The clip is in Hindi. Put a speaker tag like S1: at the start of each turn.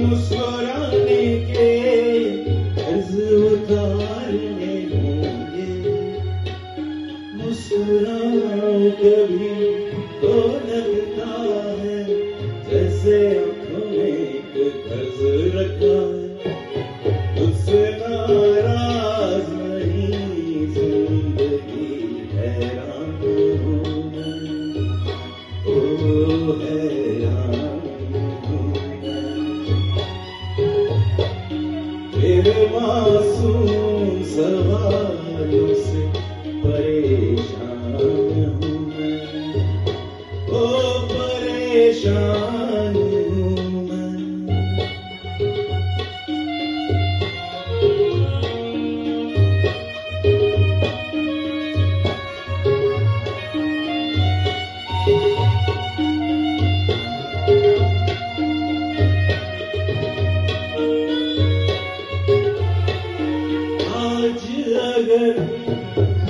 S1: मुस्कुराने के कर्ज उतारने होंगे। मुस्कुराओ कभी तो लगता है जैसे आंखों में एक कर्ज रखा है। तुझसे नाराज नहीं जिंदगी हैरान हूँ मैं, ओ हैरान हूँ मैं। तेरे मासूम सवालों से परेशान हूँ मैं, ओ परेशान हूँ मैं। आज अगर